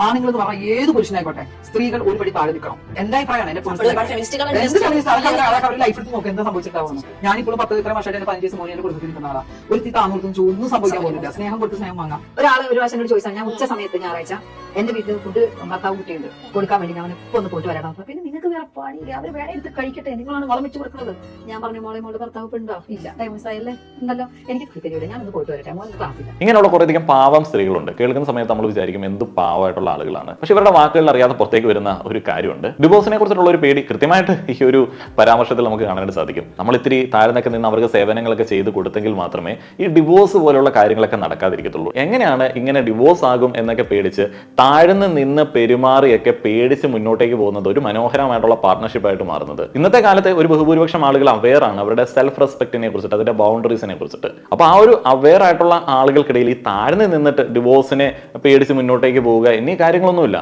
ആണുങ്ങൾ എന്ന് പറഞ്ഞാൽ ഏത് പുരുഷനായിക്കോട്ടെ സ്ത്രീകൾ ഒരു പടി താഴെ നിൽക്കണം. എന്റെ അഭിപ്രായമാണ്. എന്റെ ലൈഫ് എടുത്ത് നോക്കുക എന്താ സംഭവിച്ചിട്ടാവുന്നു. ഞാനിപ്പോഴും 10 വർഷമായിട്ട് എന്റെ 15 വയസ്സ് മോനെ കൊടുത്തിട്ട് നിൽക്കുന്ന ആളാ. ഒരു താന്നൂർത്തും ഒന്നും സംഭവിക്കാൻ പോകുന്നില്ല. സ്നേഹം കൊടുത്ത് സ്നേഹം വാങ്ങാം. ഒരാൾ ഒരു പ്രാവശ്യം എന്നോട് ചോദിച്ചാൽ ഞാൻ ഉച്ച സമയത്ത് ഞായറാഴ്ച എന്റെ വീട്ടിൽ ഫുഡ് ഭർത്താവ് കുട്ടിയുണ്ട് കൊടുക്കാൻ വേണ്ടി ഞാൻ ഇപ്പൊ ഒന്ന് പോയിട്ട് വരാം. പിന്നെ നിങ്ങൾക്ക് വേറെ പണിയില്ല, അവർ വേറെ എടുത്ത് കഴിക്കട്ടെ, നിങ്ങളാണ് വളം വെച്ച് കൊടുക്കുന്നത്. ഞാൻ പറഞ്ഞു മോളെ ഭർത്താവ് ഉണ്ടോ? ഇല്ല, ഡൈവേഴ്സ് ആയല്ലേ, ഉണ്ടല്ലോ, എനിക്ക് കിട്ടില്ല, ഞാൻ ഒന്ന് പോയിട്ട് വരട്ടെ, മോന് ക്ലാസ്സില്ല. ഇങ്ങനെയുള്ള കുറേയധികം പാവം സ്ത്രീകളുണ്ട്. കേൾക്കുന്ന സമയത്ത് നമ്മൾ വിചാരിക്കും എന്ത് പാവമായിട്ടുള്ള ആളുകളാണ്. പക്ഷെ ഇവരുടെ വാക്കുകളിൽ അറിയാതെ പുറത്തേക്ക് വരുന്ന ഒരു കാര്യമുണ്ട്. ഡിവോഴ്സിനെ കുറിച്ചിട്ടുള്ള ഒരു പേടി കൃത്യമായിട്ട് ഈ ഒരു പരാമർശത്തിൽ നമുക്ക് കാണാനായിട്ട് സാധിക്കും. നമ്മൾ ഇത്തിരി താഴ്ന്നൊക്കെ നിന്ന് അവർക്ക് സേവനങ്ങളൊക്കെ ചെയ്ത് കൊടുത്തെങ്കിൽ മാത്രമേ ഈ ഡിവോഴ്സ് പോലുള്ള കാര്യങ്ങളൊക്കെ നടക്കാതിരിക്കത്തുള്ളൂ. എങ്ങനെയാണ് ഇങ്ങനെ ഡിവോഴ്സ് ആകും എന്നൊക്കെ പേടിച്ച് താഴ്ന്ന് നിന്ന് പെരുമാറിയൊക്കെ പേടിച്ച് മുന്നോട്ടേക്ക് പോകുന്നത് ഒരു മനോഹരമായിട്ടുള്ള പാർട്ണർഷിപ്പായിട്ട് മാറുന്നത്? ഇന്നത്തെ കാലത്തെ ഒരു ബഹുഭൂരിപക്ഷം ആളുകൾ അവെയർ ആണ് അവരുടെ സെൽഫ് റെസ്പെക്റ്റിനെ കുറിച്ചിട്ട്, അതിന്റെ ബൗണ്ടറീസിനെ കുറിച്ചിട്ട്. അപ്പൊ ആ ഒരു അവെയർ ആയിട്ടുള്ള ആളുകൾക്കിടയിൽ ഈ താഴ്ന്ന് നിന്നിട്ട് ഡിവോഴ്സിനെ പേടിച്ച് മുന്നോട്ടേക്ക് പോവുക എന്നീ കാര്യങ്ങളൊന്നുമില്ല.